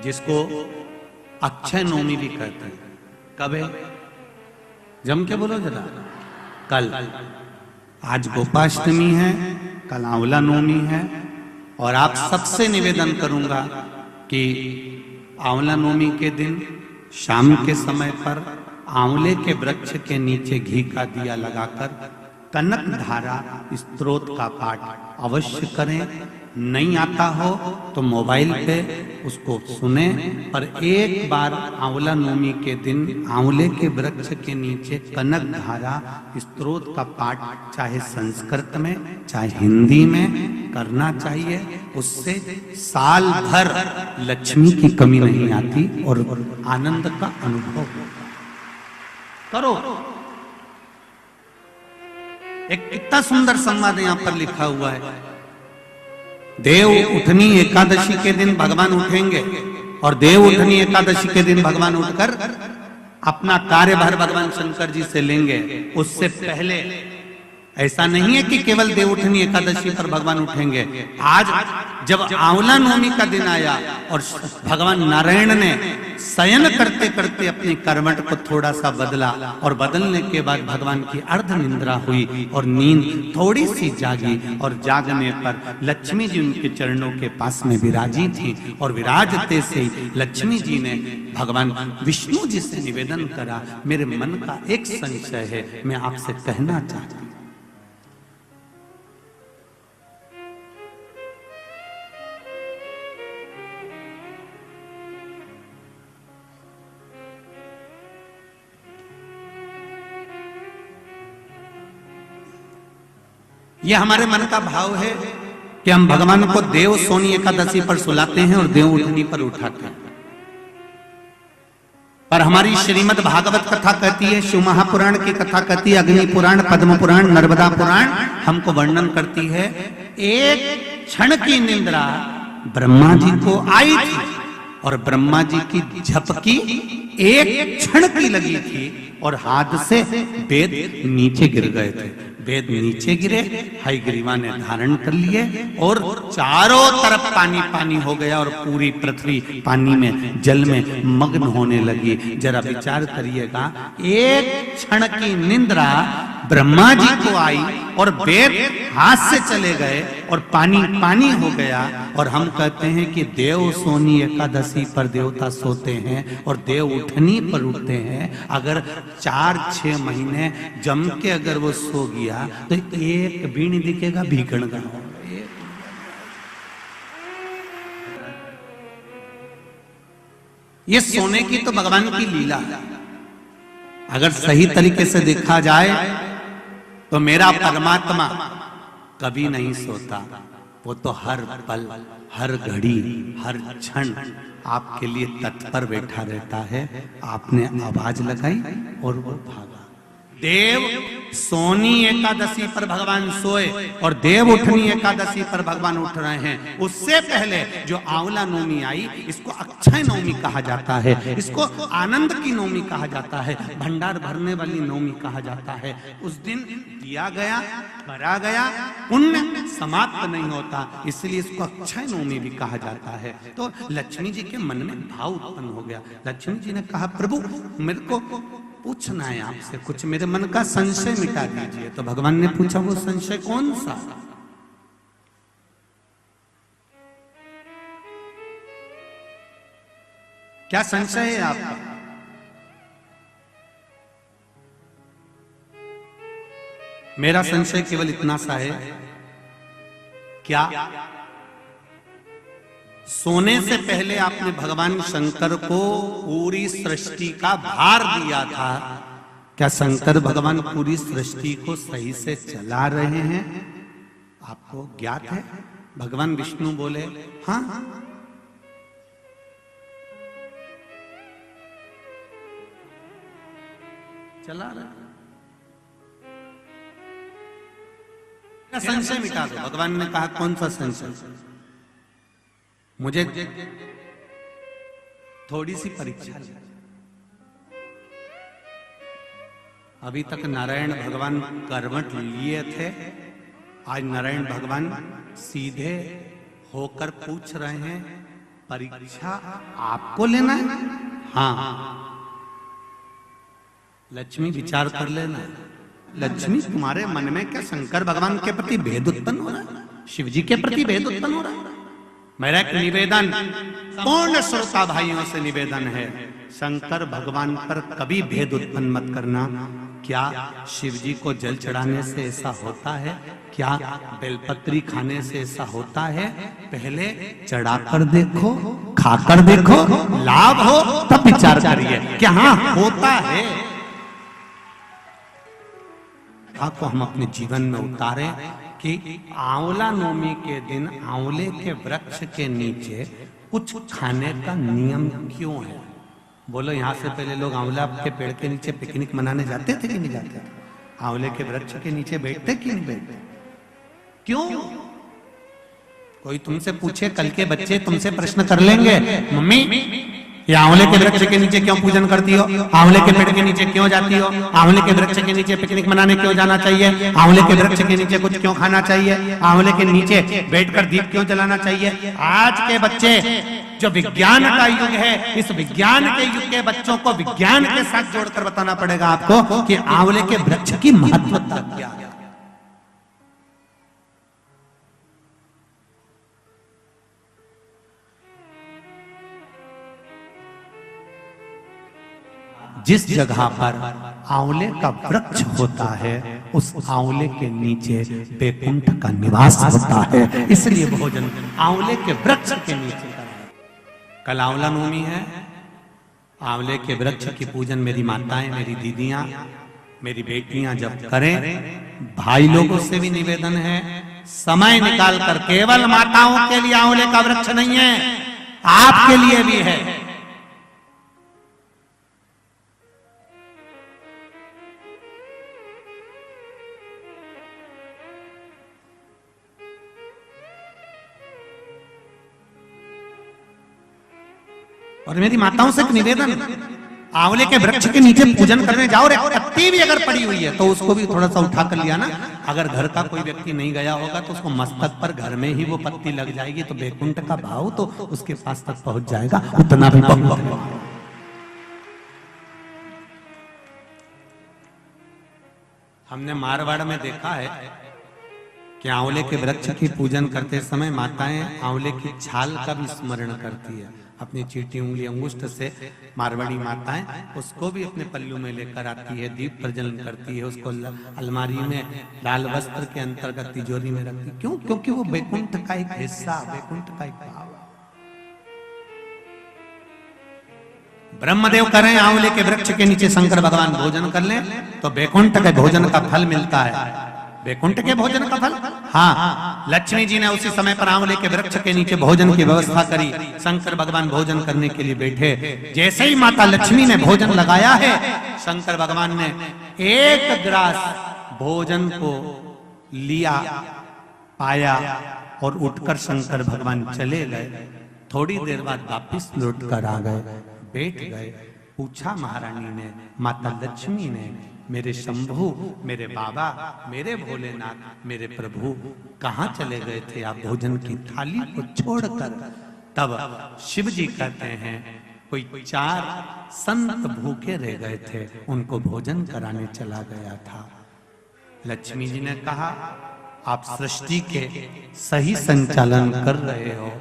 जिसको अक्षय नवमी भी कहते हैं। कब है? जम के बोलो जरा। कल। आज गोपाष्टमी है, कल आंवला नवमी है। और आप सबसे निवेदन करूंगा कि आंवला नवमी के दिन शाम के समय पर आंवले के वृक्ष के नीचे घी का दिया लगाकर कनक धारा स्तोत्र का पाठ अवश्य करें। नहीं आता हो तो मोबाइल पे उसको सुने, पर एक बार आंवला नवमी के दिन आंवले के वृक्ष के नीचे कनक धारा स्तोत्र का पाठ चाहे संस्कृत में चाहे हिंदी में करना चाहिए। उससे साल भर लक्ष्मी की कमी नहीं आती और आनंद का अनुभव करो। एक कितना सुंदर संवाद यहां पर लिखा हुआ है। देव उठनी एकादशी के दिन भगवान उठेंगे और देव उठनी एकादशी के दिन भगवान उठकर अपना कार्यभार भगवान शंकर जी से लेंगे। उससे पहले ऐसा नहीं है कि केवल देव उठनी एकादशी पर भगवान उठेंगे। आज जब आंवला नवमी का दिन आया और भगवान नारायण ने शयन करते करते अपनी करवट को थोड़ा सा बदला और बदलने के बाद भगवान की अर्ध निंद्रा हुई और नींद थोड़ी सी जागी और जागने पर लक्ष्मी जी उनके चरणों के पास में विराजी थी और विराजते से ही लक्ष्मी जी ने भगवान विष्णु जी से निवेदन करा, मेरे मन का एक संशय है, मैं आपसे कहना चाहती हूं। ये हमारे मन का भाव है कि हम भगवान को देव सोनी एकादशी पर सुलाते हैं और देव उठनी पर उठाते हैं। पर हमारी श्रीमद् भागवत कथा कहती है, शिव महापुराण की कथा कहती है, अग्नि पुराण, पद्म पुराण, नर्मदा पुराण हमको वर्णन करती है। एक क्षण की निंद्रा ब्रह्मा जी को आई थी और ब्रह्मा जी की झपकी एक क्षण की लगी थी और हाथ से वेद नीचे गिर गए थे। वेद नीचे गिरे, हयग्रीवा ने धारण कर लिए और चारों तरफ पानी पानी हो गया और पूरी पृथ्वी पानी में जल में मग्न होने लगी। जरा विचार करिएगा, एक क्षण की निंद्रा ब्रह्मा जी को आई और वेद हाथ से चले गए और पानी पानी हो गया। और हम कहते हैं कि देव सोनी एकादशी पर देवता सोते हैं और देव उठनी पर उठते हैं। अगर 4-6 महीने जम के अगर वो सो गया तो एक भी नहीं दिखेगा भीगण का। ये सोने की तो भगवान की लीला है। अगर सही तरीके से देखा जाए तो मेरा परमात्मा कभी नहीं सोता। वो तो हर पल, हर घड़ी, हर क्षण आपके लिए तत्पर बैठा रहता है। आपने आवाज लगाई और वो भागा। देव सोनी एकादशी पर भगवान सोए और देव उठनी एकादशी पर भगवान उठ रहे हैं। उससे पहले जो आंवला नवमी आई, इसको अक्षय नवमी कहा जाता है, इसको आनंद की नवमी कहा जाता है, भंडार भरने वाली नवमी कहा जाता है। उस दिन दिया गया, भरा गया, पुण्य समाप्त नहीं होता, इसलिए इसको अक्षय नवमी भी कहा जाता है। तो लक्ष्मी जी के मन में भाव उत्पन्न हो गया। लक्ष्मी जी ने कहा, प्रभु मेरे को पूछना है आपसे कुछ, मेरे मन का संशय मिटा दीजिए। तो भगवान ने पूछा, वो संशय कौन सा? क्या संशय है आपका? मेरा संशय केवल इतना सा है, क्या सोने से पहले आपने भगवान शंकर को पूरी सृष्टि का भार दिया था? क्या शंकर भगवान पूरी सृष्टि को सही से चला रहे हैं? आपको ज्ञात है? भगवान विष्णु बोले, हाँ चला रहे। संशय मिटा दो। भगवान ने कहा, कौन सा संशय? मुझे थोड़ी सी परीक्षा ली। अभी तक नारायण भगवान करवट लिए थे, आज नारायण भगवान सीधे होकर पूछ रहे हैं, परीक्षा आपको लेना है। हाँ, लक्ष्मी विचार कर लेना। लक्ष्मी तुम्हारे मन में क्या शंकर भगवान के प्रति भेद उत्पन्न हो रहा है, शिव जी के प्रति भेद उत्पन्न हो रहा है? मेरा एक निवेदन पूर्ण श्रोता भाइयों से निवेदन है, शंकर भगवान पर कभी भेद उत्पन्न मत करना। क्या शिव जी को जल चढ़ाने से ऐसा होता है? क्या बेलपत्री खाने से ऐसा होता है? पहले चढ़ाकर देखो, खाकर देखो, लाभ हो तब विचार करिए क्या हाँ होता है। को हम अपने जीवन में उतारें कि आंवला नवमी के दिन आंवले के वृक्ष के नीचे कुछ खाने का नियम क्यों है? बोलो, यहाँ से पहले लोग आंवला के पेड़ के नीचे पिकनिक मनाने जाते थे कि नहीं जाते थे? आंवले के वृक्ष के नीचे बैठते कि नहीं बैठते? क्यों? कोई तुमसे पूछे, कल के बच्चे तुमसे प्रश्न कर लेंगे, मम्मी ये आंवले के वृक्ष के नीचे क्यों पूजन करती हो? आंवले के पेड़ के नीचे क्यों जाती हो? आंवले के वृक्ष के नीचे पिकनिक मनाने क्यों जाना चाहिए? आंवले के वृक्ष के नीचे कुछ क्यों खाना चाहिए? आंवले के नीचे बैठकर दीप क्यों जलाना चाहिए? आज के बच्चे, जो विज्ञान का युग है, इस विज्ञान के युग के बच्चों को विज्ञान के साथ जोड़कर बताना पड़ेगा आपको कि आंवले के वृक्ष की महत्वता क्या है। जिस जगह पर आंवले का वृक्ष होता है, उस आंवले के नीचे बैकुंठ का निवास होता है। इसलिए भोजन आंवले के वृक्ष के नीचे करें। कल आंवला नवमी है, आंवले के वृक्ष की पूजन मेरी माताएं, मेरी दीदियां, मेरी बेटियां जब करें, भाई लोगों से भी निवेदन है, समय निकाल कर, केवल माताओं के लिए आंवले का वृक्ष नहीं है, आपके लिए भी है। और मेरी माताओं से एक निवेदन, आंवले के वृक्ष के नीचे पूजन करने जाओ, एक पत्ती भी अगर पड़ी हुई है तो उसको भी थोड़ा सा उठा कर लिया ना। अगर घर का कोई व्यक्ति नहीं गया होगा तो उसको मस्तक पर घर में ही वो पत्ती लग जाएगी, तो बैकुंठ का भाव तो उसके पास तक पहुंच जाएगा। उतना भी बहुत। हमने मारवाड़ में देखा है कि आंवले के वृक्ष की पूजन करते समय माताएं आंवले की छाल का भी स्मरण करती है। अपनी चीटी उंगली अंगुष्ठ से मारवाड़ी माताएं उसको भी अपने पल्लू में लेकर आती है, दीप प्रज्वलन करती है, उसको अलमारी में लाल वस्त्र के अंतर्गत तिजोरी में रखती। क्यों? क्योंकि वो बैकुंठ का एक हिस्सा, बैकुंठ का एक भाव। ब्रह्मदेव करें आंवले के वृक्ष के नीचे शंकर भगवान भोजन कर लें तो बैकुंठ के भोजन का फल मिलता है। बैकुंठ के भोजन का फल, हाँ, लक्ष्मी जी ने उसी समय पर आंवले के वृक्ष के नीचे भोजन की व्यवस्था करी। शंकर भगवान भोजन करने के लिए बैठे, जैसे ही माता लक्ष्मी ने भोजन लगाया है, शंकर भगवान ने एक ग्रास भोजन को लिया, पाया और उठकर शंकर भगवान चले गए। थोड़ी देर बाद वापिस लौट कर आ गए, बैठ गए। पूछा महारानी ने, माता लक्ष्मी ने, मेरे शंभु, मेरे बाबा, मेरे भोलेनाथ, मेरे प्रभु कहाँ चले गए थे आप भोजन की थाली को छोड़कर? तब शिव जी कहते हैं, कोई 4 संत भूखे रह गए थे, उनको भोजन कराने चला गया था। लक्ष्मी जी ने कहा, आप सृष्टि के सही संचालन कर रहे हो,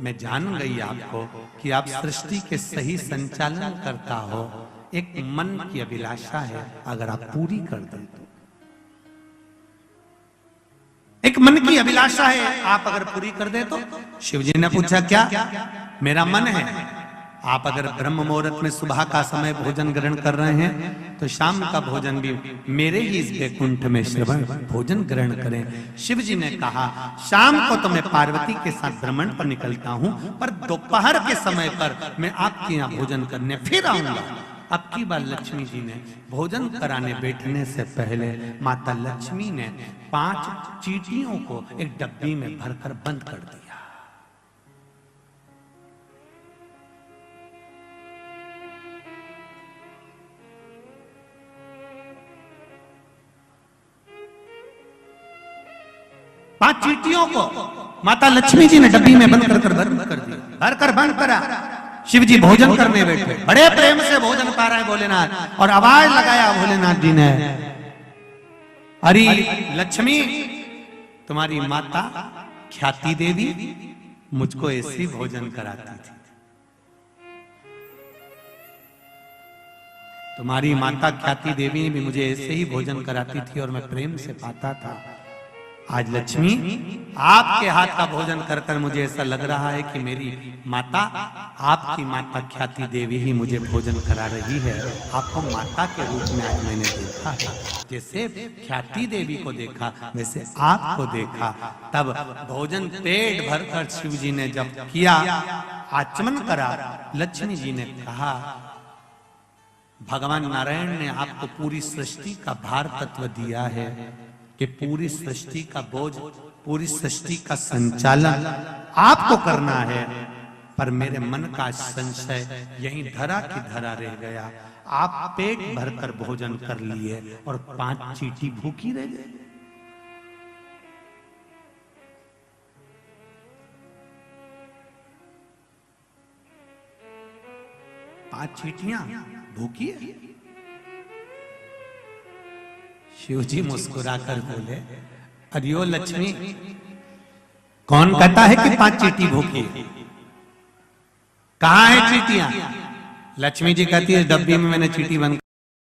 मैं जान गई आपको कि आप सृष्टि के सही संचालन करता हो। एक मन की अभिलाषा है, अगर आप पूरी कर दें तो, एक मन की अभिलाषा है, आप अगर पूरी कर दे तो। शिव जी ने पूछा, क्या? मेरा मन है, आप अगर ब्रह्म मुहूर्त में सुबह का समय भोजन ग्रहण कर रहे हैं तो शाम का भोजन भी मेरे ही इस बैकुंठ में श्रवण भोजन ग्रहण करें। शिव जी ने कहा, शाम को तो मैं पार्वती के साथ भ्रमण पर निकलता हूं, पर दोपहर के समय पर मैं आपके यहाँ भोजन करने फिर आऊंगा। अब की बार लक्ष्मी जी ने भोजन कराने बैठने से पहले माता लक्ष्मी ने 5 चींटियों को एक डब्बी में भरकर बंद कर दिया। पांच चींटियों को माता लक्ष्मी जी ने डब्बी में बंद कर दिया। भर कर बंद करा। शिव जी भोजन करने बैठे, बड़े प्रेम से भोजन पा रहे हैं भोलेनाथ, और आवाज लगाया भोलेनाथ जी ने, अरे लक्ष्मी, तुम्हारी माता ख्याति देवी मुझको ऐसे ही भोजन कराती थी। तुम्हारी माता ख्याति देवी ने भी मुझे ऐसे ही भोजन कराती थी और मैं प्रेम से पाता था। आज लक्ष्मी, आपके हाथ का भोजन कर कर मुझे ऐसा लग रहा है कि मेरी माता, आपकी माता ख्याति देवी ही मुझे भोजन करा रही है। आपको माता के रूप में आज मैंने देखा है। जैसे ख्याति देवी को देखा वैसे आपको देखा। तब भोजन पेट भरकर शिव जी ने जब किया, आचमन करा, लक्ष्मी जी ने कहा, भगवान नारायण ने आपको पूरी सृष्टि का भार तत्व दिया है कि पूरी सृष्टि का बोझ, पूरी सृष्टि का संचालन आपको करना है, पर मेरे मन का संशय यहीं धरा की धरा रह गया। आप पेट भरकर भोजन कर लिए और 5 चींटी भूखी रह गई। पांच चींटियां भूखी है। शिव जी मुस्कुराकर बोले, अरियो लक्ष्मी, कौन कहता है कि 5 चींटी भूखी है? कहां है चींटियां? लक्ष्मी जी कहती है, डब्बी में मैंने चींटी बंद